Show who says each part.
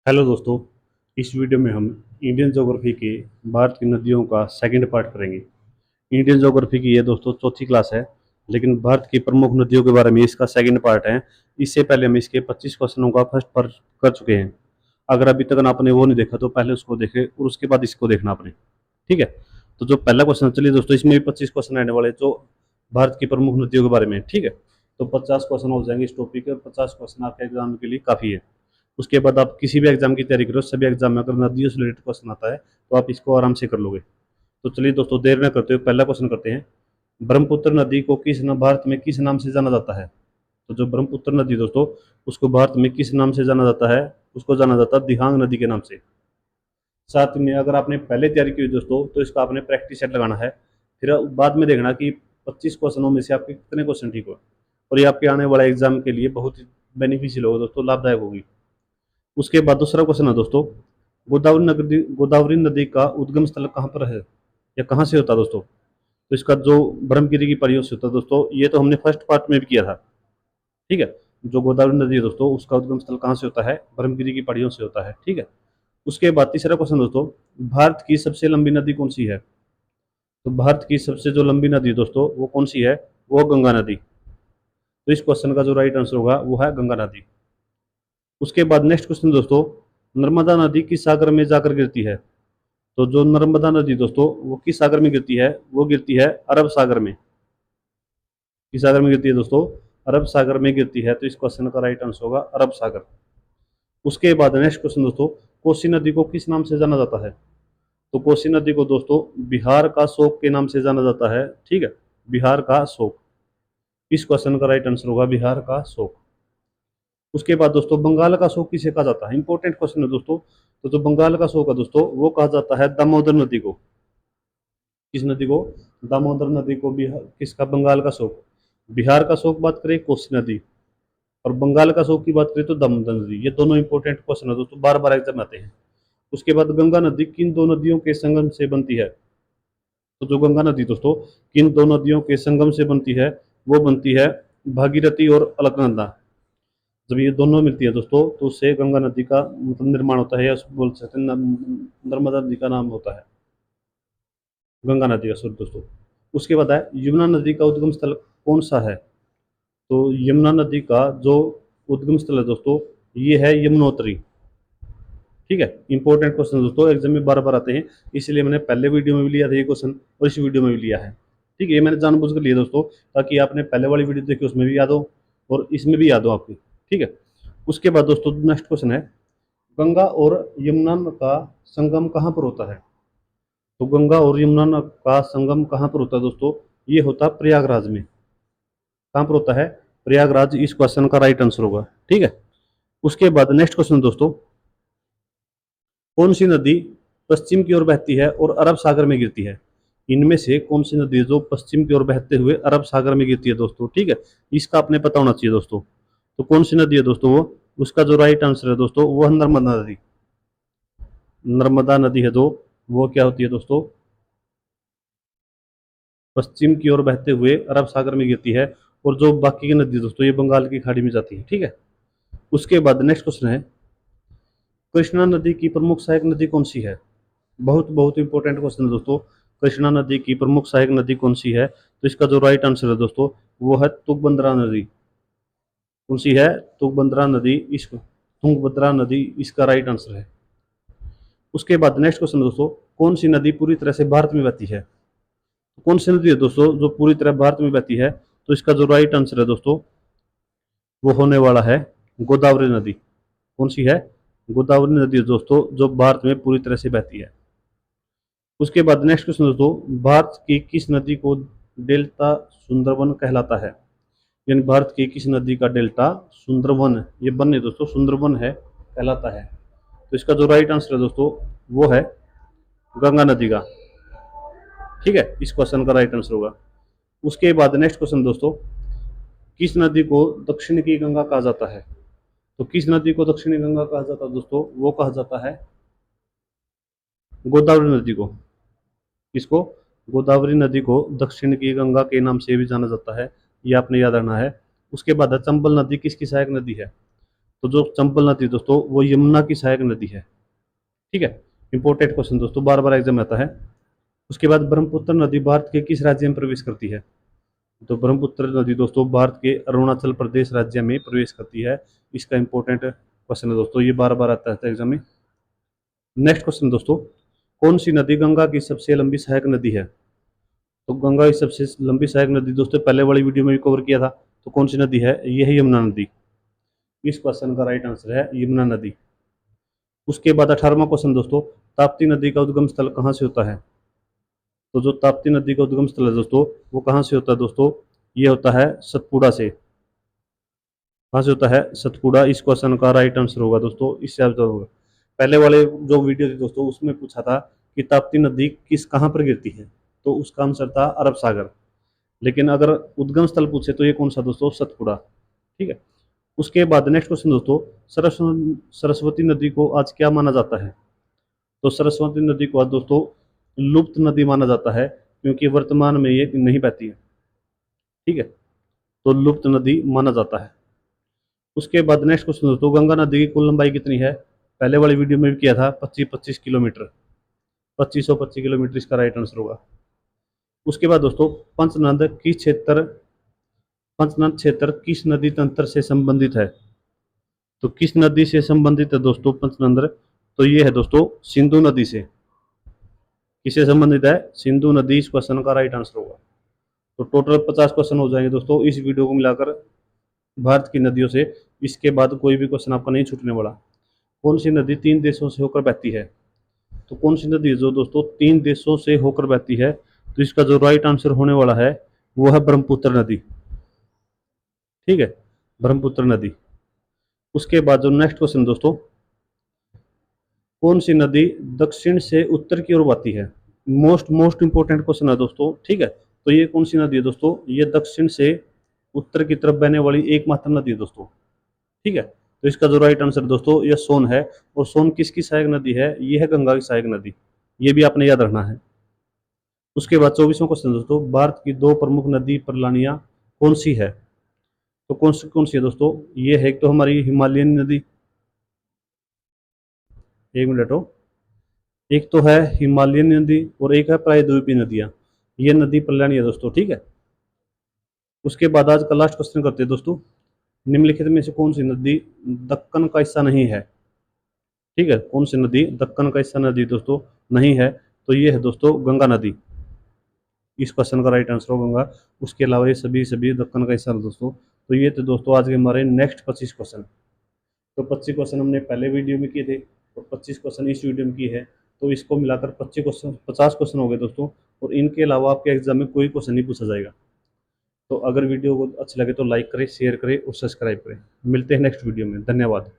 Speaker 1: Hello दोस्तों। इस video में हम इंडियन ज्योग्राफी के भारत की नदियों का सेकंड पार्ट करेंगे। इंडियन ज्योग्राफी की ये दोस्तों चौथी क्लास है, लेकिन भारत की प्रमुख नदियों के बारे में इसका सेकंड पार्ट है। इससे पहले हम इसके 25 क्वेश्चनों का फर्स्ट पार्ट कर चुके हैं। अगर अभी तक आपने वो नहीं देखा तो पहले उसको देखें और उसके बाद इसको देखना आपने। ठीक है। तो जो पहला क्वेश्चन, चलिए दोस्तों, इसमें भी 25 क्वेश्चन आने वाले जो भारत की प्रमुख नदियों के बारे में। ठीक है। तो 50 क्वेश्चन हो जाएंगे इस टॉपिक के, और 50 क्वेश्चन आपके एग्जाम के लिए काफ़ी है। उसके बाद आप किसी भी एग्जाम की तैयारी करो, सभी एग्जाम में अगर नदियों से रिलेटेड क्वेश्चन आता है तो आप इसको आराम से कर लोगे। तो चलिए दोस्तों, देर न करते हुए पहला क्वेश्चन करते हैं। ब्रह्मपुत्र नदी को किस नाम भारत में किस नाम से जाना जाता है? तो जो ब्रह्मपुत्र नदी दोस्तों, उसको भारत में किस नाम से जाना जाता है? उसको जाना जाता है दिहांग नदी के नाम से। साथ में अगर आपने पहले तैयारी की हुई दोस्तों, तो इसका आपने प्रैक्टिस सेट लगाना है। फिर बाद में देखना कि 25 क्वेश्चनों में से आपके कितने क्वेश्चन ठीक हो, और ये आपके आने वाले एग्जाम के लिए बहुत ही बेनिफिशियल होगा दोस्तों, लाभदायक होगी। उसके बाद दूसरा क्वेश्चन है दोस्तों, गोदावरी नदी का उद्गम स्थल कहाँ पर है या कहाँ से होता है दोस्तों? तो इसका जो ब्रह्मगिरी की पहाड़ियों से होता है दोस्तों, ये तो हमने फर्स्ट पार्ट में भी किया था। ठीक है। जो गोदावरी नदी है दोस्तों, उसका उद्गम स्थल कहाँ से होता है? ब्रह्मगिरी की पहाड़ियों से होता है। ठीक है। उसके बाद तीसरा क्वेश्चन दोस्तों, भारत की सबसे लंबी नदी कौन सी है? तो भारत की सबसे जो लंबी नदी दोस्तों वो कौन सी है? वो गंगा नदी। तो इस क्वेश्चन का जो राइट आंसर होगा वो है गंगा नदी। उसके बाद नेक्स्ट क्वेश्चन दोस्तों, नर्मदा नदी किस सागर में जाकर गिरती है? तो जो नर्मदा नदी दोस्तों वो किस सागर में गिरती है? वो गिरती है अरब सागर में। किस सागर में गिरती है दोस्तों? अरब सागर में गिरती है। तो इस क्वेश्चन का राइट आंसर होगा अरब सागर। उसके बाद नेक्स्ट क्वेश्चन दोस्तों, कोसी नदी को किस नाम से जाना जाता है? तो कोसी नदी को दोस्तों बिहार का शोक के नाम से जाना जाता है। ठीक है। बिहार का शोक। इस क्वेश्चन का राइट आंसर होगा बिहार का शोक। उसके बाद दोस्तों, बंगाल का शोक किसे कहा जाता है? इंपॉर्टेंट क्वेश्चन है दोस्तों। तो जो बंगाल का शोक है दोस्तों, वो कहा जाता है दामोदर नदी को। किस नदी को? दामोदर नदी को बिहार किसका? बंगाल का शोक। बिहार का शोक बात करें कोसी नदी, और बंगाल का शोक की बात करें तो दामोदर नदी। ये दोनों इंपॉर्टेंट क्वेश्चन है दोस्तों, बार बार एग्जाम आते हैं। उसके बाद गंगा नदी किन दो नदियों के संगम से बनती है? तो जो गंगा नदी दोस्तों किन दो नदियों के संगम से बनती है? वो बनती है भागीरथी और अलकनंदा। जब ये दोनों मिलती है दोस्तों, तो उससे गंगा नदी का मतलब निर्माण होता है, या बोल सकते हैं नर्मदा नदी का नाम होता है गंगा नदी का, सॉरी दोस्तों। उसके बाद है यमुना नदी का उद्गम स्थल कौन सा है? तो यमुना नदी का जो उद्गम स्थल है दोस्तों, ये है यमुनोत्री। ठीक है। इंपॉर्टेंट क्वेश्चन दोस्तों, एग्जाम में बार बार आते हैं, इसलिए मैंने पहले वीडियो में भी लिया था ये क्वेश्चन, और इस वीडियो में भी लिया है। ठीक है। ये मैंने जानबूझ कर लिया दोस्तों, ताकि आपने पहले वाली वीडियो देखी उसमें भी याद हो और इसमें भी याद हो आपकी। ठीक है। उसके बाद दोस्तों नेक्स्ट क्वेश्चन है, गंगा और यमुना का संगम कहाँ पर होता है? तो गंगा और यमुना का संगम कहाँ पर होता है दोस्तों? ये होता है प्रयागराज में। कहाँ पर होता है? प्रयागराज। इस क्वेश्चन का राइट आंसर होगा। ठीक है। उसके बाद नेक्स्ट क्वेश्चन दोस्तों, कौन सी नदी पश्चिम की ओर बहती है और अरब सागर में गिरती है? इनमें से कौन सी नदी है जो पश्चिम की ओर बहते हुए अरब सागर में गिरती है दोस्तों? ठीक है। इसका आपने पता होना चाहिए दोस्तों। तो कौन सी नदी है दोस्तों वो? उसका जो राइट आंसर है दोस्तों वो है नर्मदा नदी। नर्मदा नदी है जो, वो क्या होती है दोस्तों? पश्चिम की ओर बहते हुए अरब सागर में गिरती है। और जो बाकी की नदी दोस्तों, ये बंगाल की खाड़ी में जाती है। ठीक है। उसके बाद नेक्स्ट क्वेश्चन है, कृष्णा नदी की प्रमुख सहायक नदी कौन सी है? बहुत बहुत इंपॉर्टेंट क्वेश्चन है दोस्तों। कृष्णा नदी की प्रमुख सहायक नदी कौन सी है? तो इसका जो राइट आंसर है दोस्तों वो है तुंगभद्रा नदी। कौन सी है? तुंगभद्रा नदी। इसको तुंगभद्रा नदी इसका राइट आंसर है। उसके बाद नेक्स्ट क्वेश्चन दोस्तों, कौन सी नदी पूरी तरह से भारत में बहती है? कौन सी नदी है दोस्तों जो पूरी तरह भारत में बहती है? तो इसका जो राइट आंसर है दोस्तों वो होने वाला है गोदावरी नदी। कौन सी है? गोदावरी नदी दोस्तों जो भारत में पूरी तरह से बहती है। उसके बाद नेक्स्ट क्वेश्चन दोस्तों, भारत की किस नदी को डेल्टा सुंदरबन कहलाता है? यानी भारत की किस नदी का डेल्टा सुंदरबन, ये वन है दोस्तों, सुंदरबन है, कहलाता है? तो इसका जो राइट आंसर है दोस्तों वो है गंगा नदी का। ठीक है। इस क्वेश्चन का राइट आंसर होगा। उसके बाद नेक्स्ट क्वेश्चन दोस्तों, किस नदी को दक्षिण की गंगा कहा जाता है? तो किस नदी को दक्षिणी गंगा कहा जाता है दोस्तों? वो कहा जाता है गोदावरी नदी को। किसको? गोदावरी नदी को दक्षिण की गंगा के नाम से भी जाना जाता है। ये आपने याद रखना है। उसके बाद चंबल नदी किसकी सहायक नदी है? तो जो चंबल नदी दोस्तों वो यमुना की सहायक नदी है। ठीक है, इंपॉर्टेंट क्वेश्चन दोस्तों, बार बार एग्जाम में आता है। उसके बाद ब्रह्मपुत्र नदी भारत के किस राज्य में प्रवेश करती है? तो ब्रह्मपुत्र नदी दोस्तों भारत के अरुणाचल प्रदेश राज्य में प्रवेश करती है। इसका इंपॉर्टेंट क्वेश्चन है दोस्तों, ये बार बार आता है एग्जाम में। नेक्स्ट क्वेश्चन दोस्तों, कौन सी नदी गंगा की सबसे लंबी सहायक नदी है? तो गंगा की सबसे लंबी सहायक नदी दोस्तों पहले वाली वीडियो में भी कवर किया था। तो कौन सी नदी है? ये है यमुना नदी। इस क्वेश्चन का राइट आंसर है यमुना नदी। उसके बाद 18वां क्वेश्चन दोस्तों, ताप्ती नदी का उद्गम स्थल कहाँ से होता है? तो जो ताप्ती नदी का उद्गम स्थल है दोस्तों वो कहाँ से होता है दोस्तों? ये होता है सतपुड़ा से। कहाँ से होता है? सतपुड़ा। इस क्वेश्चन का राइट आंसर होगा दोस्तों, इससे आंसर होगा। पहले वाले जो वीडियो थी दोस्तों उसमें पूछा था कि ताप्ती नदी किस कहाँ पर गिरती है, तो उसका आंसर था अरब सागर। लेकिन अगर उद्गम स्थल पूछे तो ये कौन सा दोस्तों? सतपुड़ा। ठीक है। उसके बाद नेक्स्ट क्वेश्चन दोस्तों, सरस्वती नदी को आज क्या माना जाता है? तो सरस्वती नदी को आज दोस्तों लुप्त नदी माना जाता है, क्योंकि वर्तमान में ये नहीं बहती है। ठीक है, तो लुप्त नदी माना जाता है। उसके बाद नेक्स्ट क्वेश्चन दोस्तों, गंगा नदी की कुल लंबाई कितनी है? पहले वाली वीडियो में भी किया था, 25 किलोमीटर। 2525 किलोमीटर इसका राइट आंसर होगा। उसके बाद दोस्तों, पंचनद क्षेत्र किस नदी तंत्र से संबंधित है? तो किस नदी से संबंधित है दोस्तों पंचनंद? तो ये है दोस्तों सिंधु नदी से। किससे संबंधित है? सिंधु नदी। इस क्वेश्चन का राइट आंसर होगा। तो टोटल 50 क्वेश्चन हो जाएंगे दोस्तों इस वीडियो को मिलाकर भारत की नदियों से। इसके बाद कोई भी क्वेश्चन आपका नहीं छूटने वाला। कौन सी नदी 3 देशों से होकर बहती है? तो कौन सी नदी है जो दोस्तों 3 देशों से होकर बहती है? तो इसका जो राइट आंसर होने वाला है वो है ब्रह्मपुत्र नदी। ठीक है, ब्रह्मपुत्र नदी। उसके बाद जो नेक्स्ट क्वेश्चन दोस्तों, कौन सी नदी दक्षिण से उत्तर की ओर बहती है? मोस्ट मोस्ट इंपोर्टेंट क्वेश्चन है दोस्तों। ठीक है, तो ये कौन सी नदी है दोस्तों? ये दक्षिण से उत्तर की तरफ बहने वाली एकमात्र नदी है दोस्तों। ठीक है, तो इसका जो राइट आंसर दोस्तों ये सोन है। और सोन किसकी सहायक नदी है? ये है गंगा की सहायक नदी। ये भी आपने याद रखना है। उसके बाद 24वां क्वेश्चन दोस्तों, भारत की 2 प्रमुख नदी प्रणालियां कौन सी है? तो कौन सी है दोस्तों? ये है एक तो हमारी हिमालयन नदी। एक मिनट हो। एक तो है हिमालयन नदी और एक है प्रायद्वीपीय नदियां। ये नदी प्रणाली है दोस्तों। ठीक है। उसके बाद आज का लास्ट क्वेश्चन करते हैं दोस्तों, निम्नलिखित में से कौन सी नदी दक्कन का हिस्सा नहीं है? ठीक है, कौन सी नदी दक्कन का हिस्सा नदी दोस्तों नहीं है? तो ये है दोस्तों गंगा नदी। इस क्वेश्चन का राइट आंसर होगा गंगा। उसके अलावा ये सभी सभी दक्कन का हिस्सा है दोस्तों। तो ये तो दोस्तों आज के हमारे नेक्स्ट 25 क्वेश्चन। तो 25 क्वेश्चन हमने पहले वीडियो में किए थे और 25 क्वेश्चन इस वीडियो में किए हैं। तो इसको मिलाकर 25 क्वेश्चन 50 क्वेश्चन हो गए दोस्तों। और इनके अलावा आपके एग्जाम में कोई क्वेश्चन नहीं पूछा जाएगा। तो अगर वीडियो को अच्छा लगे तो लाइक करें, शेयर करें और सब्सक्राइब करें। मिलते हैं नेक्स्ट वीडियो में। धन्यवाद।